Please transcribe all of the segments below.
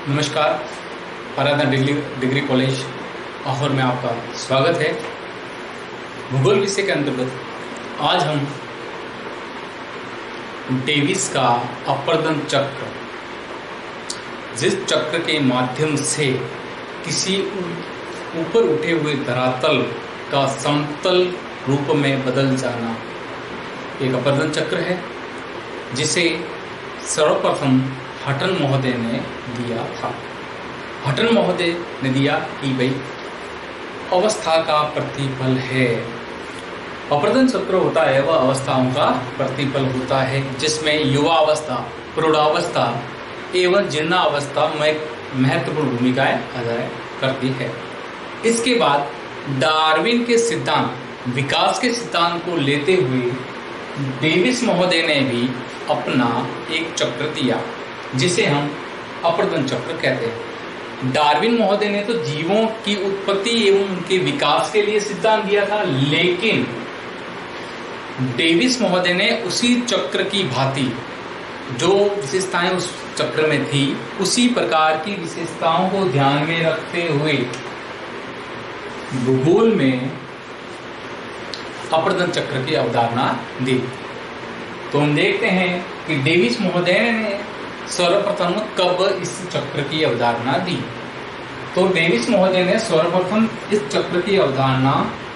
नमस्कार। आराधना degree college और में आपका स्वागत है। भूगोल विषय के अंतर्गत आज हम डेविस का अपवर्तन चक्र, जिस चक्र के माध्यम से किसी ऊपर उठे हुए धरातल का समतल रूप में बदल जाना, एक अपवर्तन चक्र है जिसे सर्वप्रथम हटन महोदय ने दिया था। हटन महोदय ने दिया कि भाई अवस्था का प्रतिफल है। अपवर्तन चक्र होता है वह अवस्थाओं का प्रतिफल होता है जिसमें युवावस्था, प्रौढ़ावस्था एवं जीर्णावस्था में महत्वपूर्ण भूमिकाएं अदा करती है। इसके बाद डार्विन के सिद्धांत, विकास के सिद्धांत को लेते हुए डेविस महोदय ने भी अपना एक चक्र दिया जिसे हम अपवर्तन चक्र कहते हैं। डार्विन महोदय ने तो जीवों की उत्पत्ति एवं उनके विकास के लिए सिद्धांत दिया था, लेकिन डेविस महोदय ने उसी चक्र की भांति जो विशेषताएं उस चक्र में थी उसी प्रकार की विशेषताओं को ध्यान में रखते हुए भूगोल में अपवर्तन चक्र की अवधारणा दी। तो हम देखते हैं कि डेविस महोदय ने सर्वप्रथम कब इस चक्र की अवधारणा दी। तो डेविस महोदय ने सर्वप्रथम इस चक्र की अवधारणा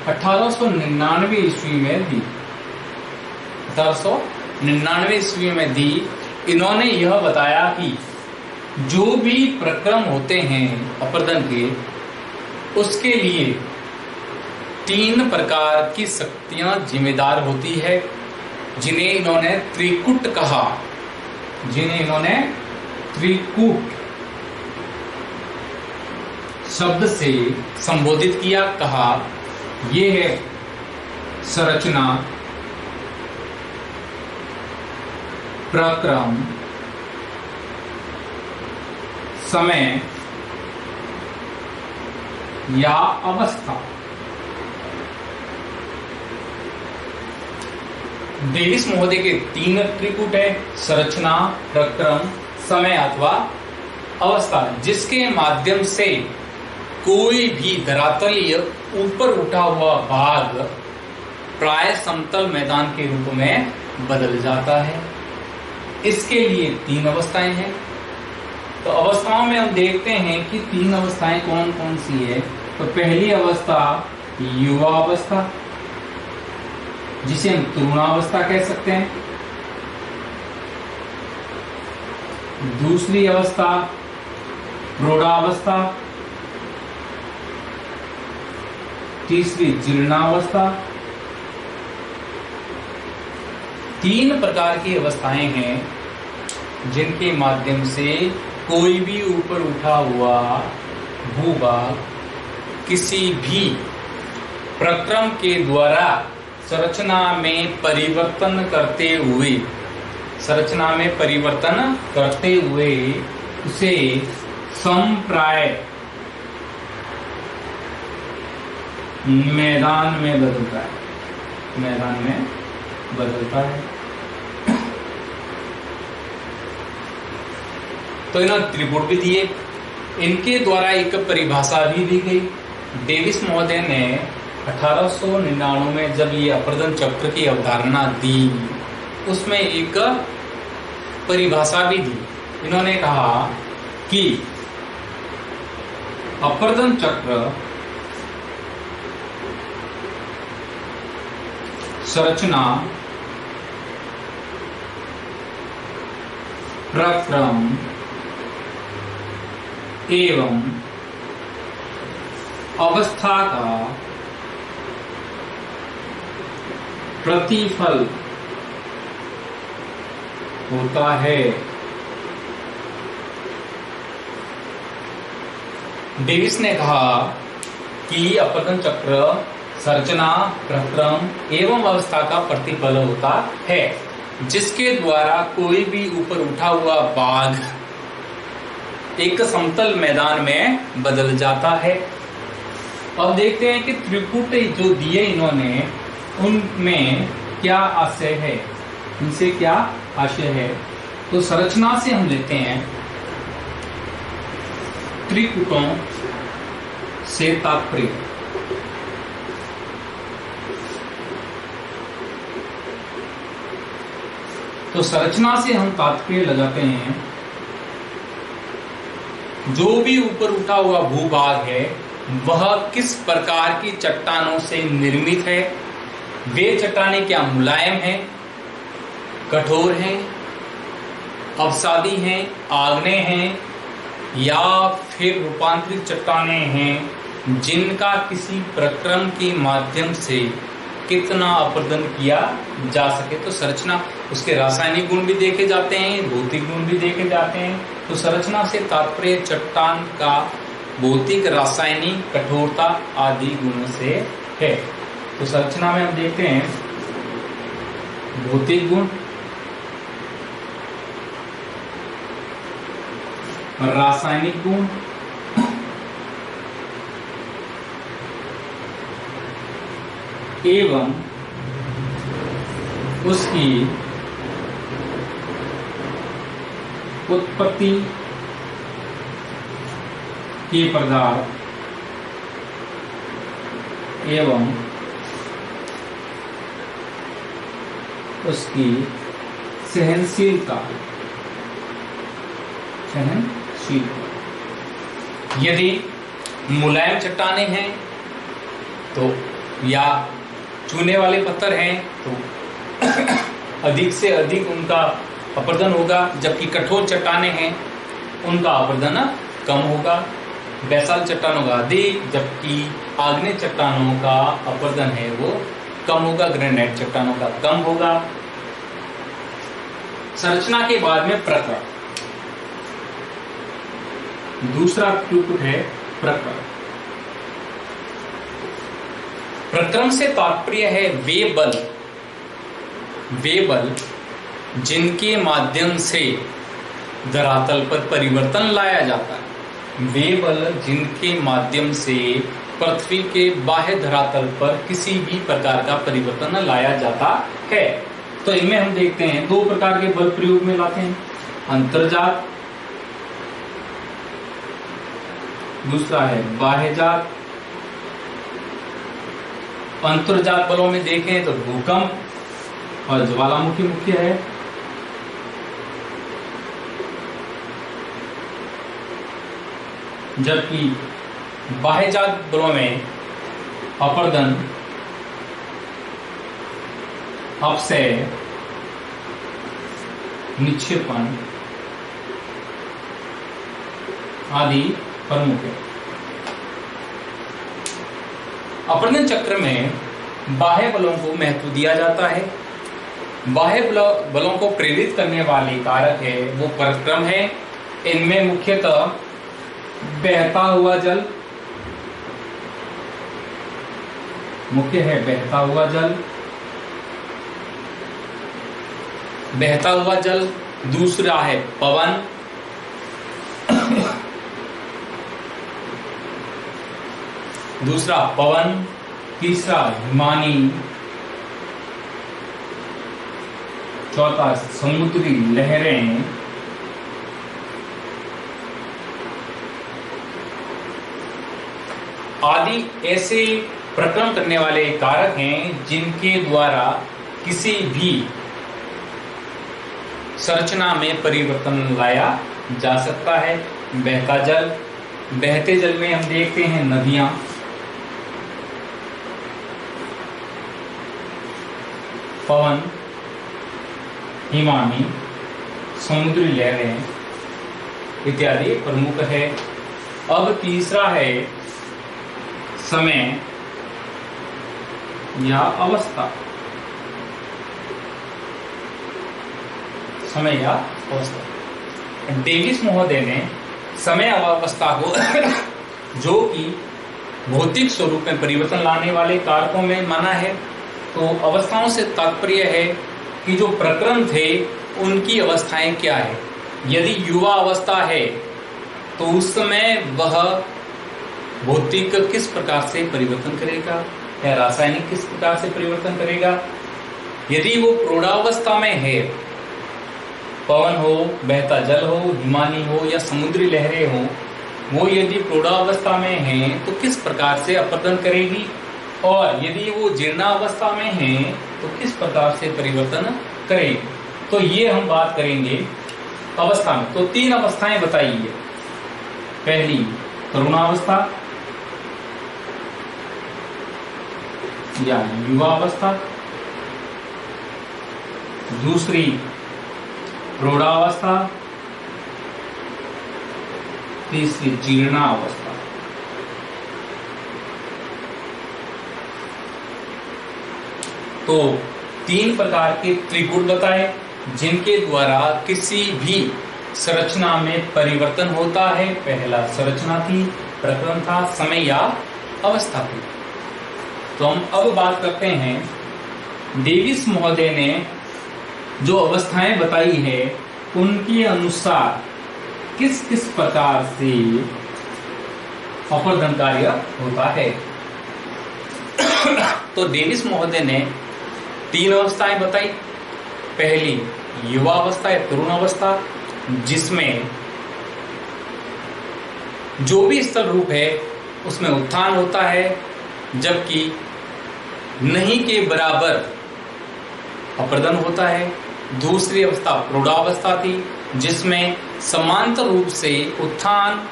1899 ईस्वी में दी। 1899 ईस्वी में दी। इन्होंने यह बताया कि जो भी प्रक्रम होते हैं अपवर्तन के, उसके लिए 3 प्रकार की शक्तियां जिम्मेदार होती है, जिन्हें इन्होंने त्रिकूट कहा, जिन्हें इन्होंने त्रिकूट शब्द से संबोधित किया, कहा। ये है संरचना, प्रक्रम, समय या अवस्था। डेविस महोदय के 3 त्रिकूट है, संरचना, प्रक्रम, समय अथवा अवस्था, जिसके माध्यम से कोई भी धरातलीय ऊपर उठा हुआ भाग प्राय समतल मैदान के रूप में बदल जाता है। इसके लिए 3 अवस्थाएं हैं। तो अवस्थाओं में हम देखते हैं कि 3 अवस्थाएं कौन कौन सी है। तो पहली अवस्था युवा अवस्था, जिसे हम तरुणावस्था कह सकते हैं। दूसरी अवस्था प्रौढ़ावस्था, तीसरी जीर्णावस्था। 3 प्रकार की अवस्थाएं हैं जिनके माध्यम से कोई भी ऊपर उठा हुआ भूभाग किसी भी प्रक्रम के द्वारा संरचना में परिवर्तन करते हुए उसे समप्राय मैदान में बदलता है। तो इन्होंने त्रिपुट भी दिए। इनके द्वारा एक परिभाषा भी दी गई। डेविस महोदय ने 1899 में जब ये अपवर्तन चक्र की अवधारणा दी, उसमें एक परिभाषा भी दी। इन्होंने कहा कि अपवर्तन चक्र संरचना, प्रक्रम एवं अवस्था का प्रतिफल होता है। डेविस ने कहा कि अपवर्तन चक्र संरचना, प्रक्रम एवं अवस्था का प्रतिफल होता है, जिसके द्वारा कोई भी ऊपर उठा हुआ भाग एक समतल मैदान में बदल जाता है। अब देखते हैं कि त्रिकूट जो दिए इन्होंने, उनमें क्या आशय है, इनसे क्या आशय है। तो संरचना से हम लेते हैं त्रिपुटों से तात्पर्य। तो संरचना से हम तात्पर्य लगाते हैं जो भी ऊपर उठा हुआ भूभाग है वह किस प्रकार की चट्टानों से निर्मित है। वे चट्टानें क्या मुलायम हैं, कठोर हैं, अवसादी हैं, आग्नेय हैं, या फिर रूपांतरित चट्टानें हैं जिनका किसी प्रक्रम के माध्यम से कितना अपरदन किया जा सके। तो संरचना, उसके रासायनिक गुण भी देखे जाते हैं, भौतिक गुण भी देखे जाते हैं। तो संरचना से तात्पर्य चट्टान का भौतिक, रासायनिक, कठोरता आदि गुणों से है। तो संरचना में हम देखते हैं भौतिक गुण, रासायनिक गुण, एवं उसकी उत्पत्ति के पदार्थ एवं उसकी सहनशीलता। यदि मुलायम चट्टानें हैं तो, या चूने वाले पत्थर हैं तो अधिक से अधिक उनका अपरदन होगा, जबकि कठोर चट्टानें हैं उनका अपरदन कम होगा। बैसाल्ट चट्टानों का अधिक, जबकि आग्नेय चट्टानों का अपरदन है वो कम होगा, ग्रेनाइट चट्टानों का कम होगा। संरचना के बाद में प्रक्रम, दूसरा त्रिपुट है प्रक्रम। प्रक्रम से तात्पर्य है वे बल जिनके माध्यम से धरातल पर परिवर्तन लाया जाता है। वे बल जिनके माध्यम से पृथ्वी के बाह्य धरातल पर किसी भी प्रकार का परिवर्तन लाया जाता है। तो इनमें हम देखते हैं दो प्रकार के बल प्रयोग में लाते हैं, अंतर्जात, दूसरा है बाह्यजात। अंतर्जात बलों में देखें तो भूकंप और ज्वालामुखी मुख्य है। जबकि बाह्यजात बलों में अपरदन, अपक्षय, निक्षेपण आदि प्रमुख है। अपरदन चक्र में बाह्य बलों को महत्व दिया जाता है। बाह्य बलों को प्रेरित करने वाले कारक है वो प्रक्रम है। इनमें मुख्यतः बहता हुआ जल मुख्य है, बहता हुआ जल, दूसरा है पवन, तीसरा हिमानी, चौथा समुद्री लहरें, आदि ऐसे प्रक्रम करने वाले कारक हैं जिनके द्वारा किसी भी संरचना में परिवर्तन लाया जा सकता है। बहता जल, बहते जल में हम देखते हैं नदियां, पवन, हिमानी, समुद्री लहरें इत्यादि प्रमुख है। अब तीसरा है समय या अवस्था। डेविस महोदय ने समय अवस्था को जो कि भौतिक स्वरूप में परिवर्तन लाने वाले कारकों में माना है। तो अवस्थाओं से तात्पर्य है कि जो प्रक्रम थे उनकी अवस्थाएं क्या है। यदि युवा अवस्था है तो उस समय वह भौतिक किस प्रकार से परिवर्तन करेगा या रासायनिक किस प्रकार से परिवर्तन करेगा। यदि वो प्रौढ़ावस्था में है, पवन हो, बहता जल हो, हिमानी हो या समुद्री लहरें हो, वो यदि प्रौढ़ावस्था में है तो किस प्रकार से अपर्दन करेगी, और यदि वो जीर्णावस्था में है तो किस प्रकार से परिवर्तन करेगी। तो ये हम बात करेंगे अवस्था में। तो 3 अवस्थाएं बताइए। पहली तरुणावस्था या युवावस्था, दूसरी प्रौढ़ावस्था, तीसरी जीर्णावस्था। तो 3 प्रकार के त्रिगुण बताए जिनके द्वारा किसी भी संरचना में परिवर्तन होता है। पहला संरचना थी, प्रक्रम था, समय या अवस्था थी। तो हम अब बात करते हैं डेविस महोदय ने जो अवस्थाएं बताई है उनके अनुसार किस किस प्रकार से अपर्दन कार्य होता है। तो डेविस महोदय ने 3 अवस्थाएं बताई। पहली युवावस्था या तरुण अवस्था, जिसमें जो भी स्थल रूप है उसमें उत्थान होता है, जबकि नहीं के बराबर अपर्दन होता है। दूसरी अवस्था प्रौढ़ावस्था थी, जिसमें समांतर रूप से उत्थान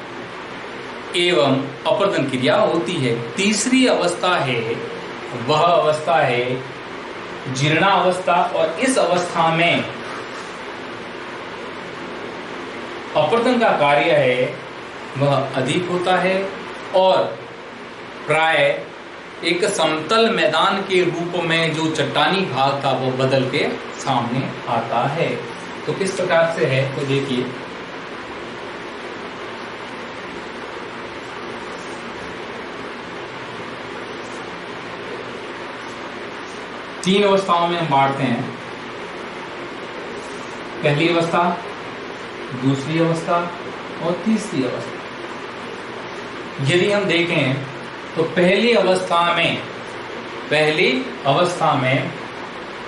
एवं अपर्दन क्रिया होती है। तीसरी अवस्था है, वह अवस्था है जीर्णावस्था, और इस अवस्था में अपर्दन का कार्य है वह अधिक होता है और प्राय एक समतल मैदान के रूप में जो चट्टानी भाग था वो बदल के सामने आता है। तो किस प्रकार से है तो देखिए, तीन अवस्थाओं में हम बांटते हैं। पहली अवस्था, दूसरी अवस्था और तीसरी अवस्था। यदि हम देखें तो पहली अवस्था में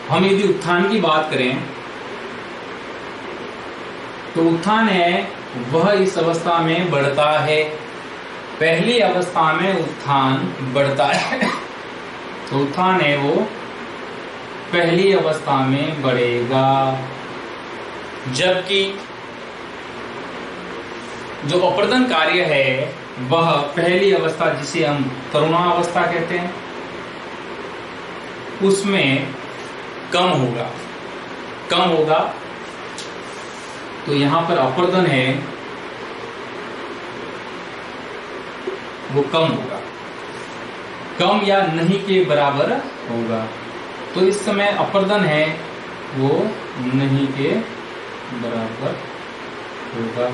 हम यदि उत्थान की बात करें तो उत्थान है वह इस अवस्था में बढ़ता है। पहली अवस्था में उत्थान बढ़ता है तो उत्थान है वो पहली अवस्था में बढ़ेगा, जबकि जो अपर्दन कार्य है वह पहली अवस्था जिसे हम तरुणावस्था कहते हैं उसमें कम होगा। तो यहां पर अपर्दन है वो कम या नहीं के बराबर होगा। तो इस समय अपर्दन है वो नहीं के बराबर होगा।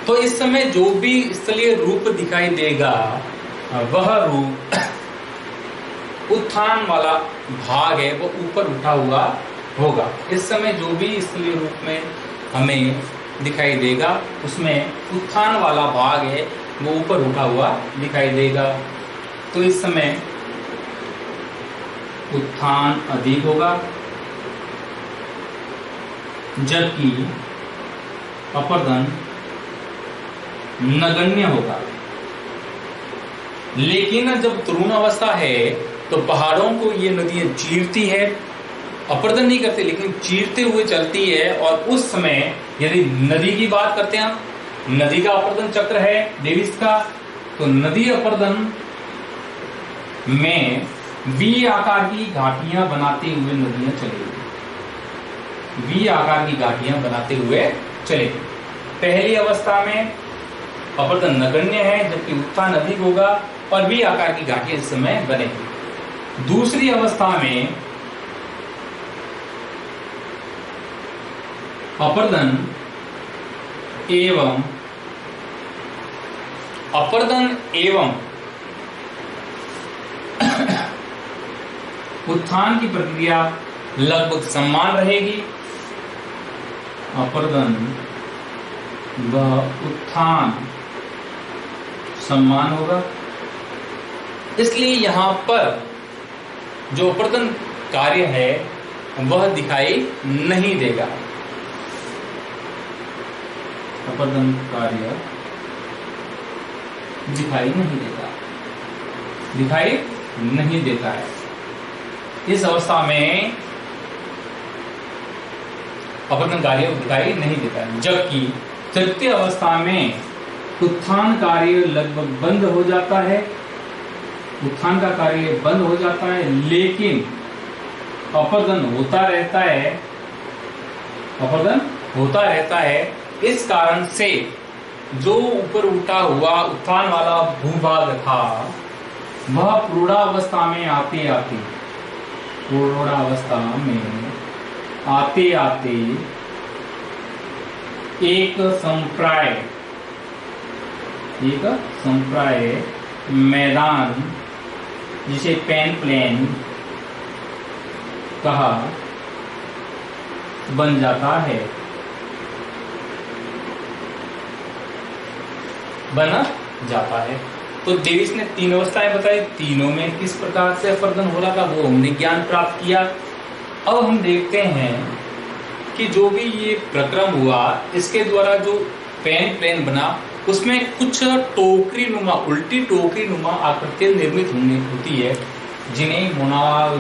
तो इस समय जो भी स्थलीय रूप दिखाई देगा वह रूप उत्थान वाला भाग है वो ऊपर उठा हुआ होगा। इस समय जो भी स्थलीय रूप में हमें दिखाई देगा उसमें उत्थान वाला भाग है वो ऊपर उठा हुआ दिखाई देगा। तो इस समय उत्थान अधिक होगा, जबकि अपर्दन नगण्य होगा। लेकिन जब तरुण अवस्था है तो पहाड़ों को ये नदियां चीरती है, अपर्दन नहीं करती लेकिन चीरते हुए चलती है। और उस समय यदि नदी की बात करते हैं, नदी का अपर्दन चक्र है डेविस का, तो नदी अपर्दन में वी आकार की घाटियां बनाते हुए नदियां चलेगी, वी आकार की घाटियां बनाते हुए चलेगी। पहली अवस्था में अपर्दन नगण्य है जबकि उत्थान अधिक होगा और वी आकार की घाटियां इस समय बनेगी। दूसरी अवस्था में अपर्दन एवं उत्थान की प्रक्रिया लगभग समान रहेगी। अपर्दन व उत्थान समान होगा, इसलिए यहां पर जो अपर्दन कार्य है वह दिखाई नहीं देगा। अपर्दन कार्य दिखाई नहीं देता, दिखाई नहीं देता है। इस अवस्था में अपवर्तन कार्य दिखाई नहीं देता है। जबकि तृतीय अवस्था में उत्थान कार्य लगभग बंद हो जाता है, उत्थान का कार्य बंद हो जाता है, लेकिन अपवर्तन होता रहता है, अपवर्तन होता रहता है। इस कारण से जो ऊपर उठा हुआ उत्थान वाला भूभाग था वह प्रौढ़ावस्था में आते आते, प्रौढ़ावस्था में आते आते एक संप्राय मैदान, जिसे पेन प्लेन कहा, बन जाता है, बना जाता है। तो डेविस ने 3 अवस्थाएं बताई, तीनों में किस प्रकार से अपवर्तन हो रहा था वो हमने ज्ञान प्राप्त किया। अब हम देखते हैं कि जो भी ये प्रक्रम हुआ, इसके द्वारा जो पेन प्लेन बना उसमें कुछ टोकरी नुमा, उल्टी टोकरी नुमा आकृतियां निर्मित होती है, जिन्हें मोनाक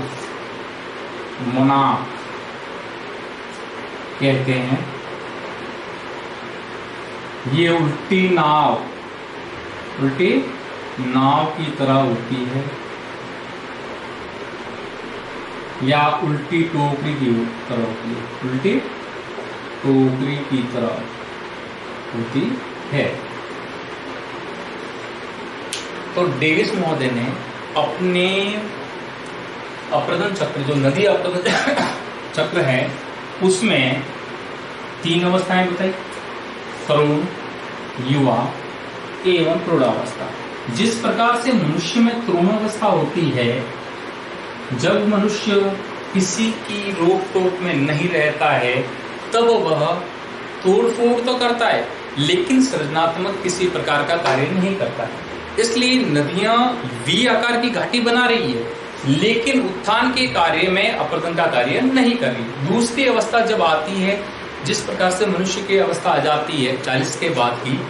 कहते हैं। ये उल्टी नाव की तरह होती है या उल्टी टोकरी की तरह होती है, उल्टी टोकरी की तरह होती है। तो डेविस महोदय ने अपने अपवर्तन चक्र, जो नदी अपवर्तन चक्र है, उसमें 3 अवस्थाएं बताई, तरुण, युवा एवं प्रौढ़ावस्था। जिस प्रकार से मनुष्य में तरुणावस्था होती है, जब मनुष्य किसी की रोक टोक में नहीं रहता है, तब वह तोड़फोड़ तो करता है लेकिन सृजनात्मक किसी प्रकार का कार्य नहीं करता है। इसलिए नदियां वी आकार की घाटी बना रही है, लेकिन उत्थान के कार्य में अपवर्तन का कार्य नहीं कर रही। दूसरी अवस्था जब आती है, जिस प्रकार से मनुष्य की अवस्था आ जाती है 40 के बाद की,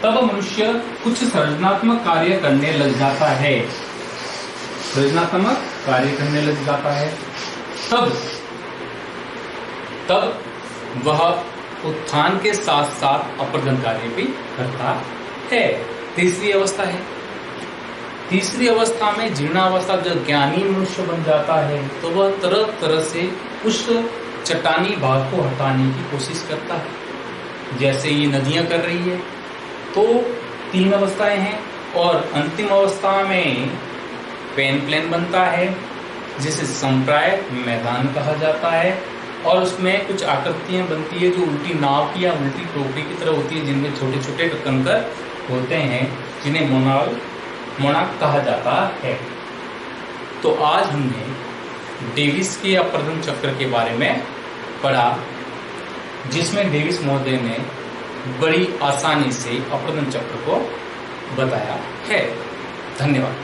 तब मनुष्य कुछ सृजनात्मक कार्य करने लग जाता है, सृजनात्मक कार्य करने लग जाता है। तब वह उत्थान के साथ साथ अपवर्तन कार्य भी करता है। तीसरी अवस्था है, तीसरी अवस्था में जीर्णावस्था, जब ज्ञानी मनुष्य बन जाता है तो वह तरह तरह से उस चट्टानी भाग को हटाने की कोशिश करता है, जैसे ये नदियां कर रही है। तो 3 अवस्थाएं हैं और अंतिम अवस्था में पेन प्लेन बनता है, जिसे संप्राय मैदान कहा जाता है, और उसमें कुछ आकृतियां बनती है जो उल्टी नाव की या उल्टी टोकरी की तरह होती है, जिनमें छोटे छोटे कंकर होते हैं, जिन्हें मोनाक कहा जाता है। तो आज हमने डेविस के अपवर्तन चक्र के बारे में पढ़ा, जिसमें डेविस महोदय ने बड़ी आसानी से अपवर्तन चक्र को बताया है। धन्यवाद।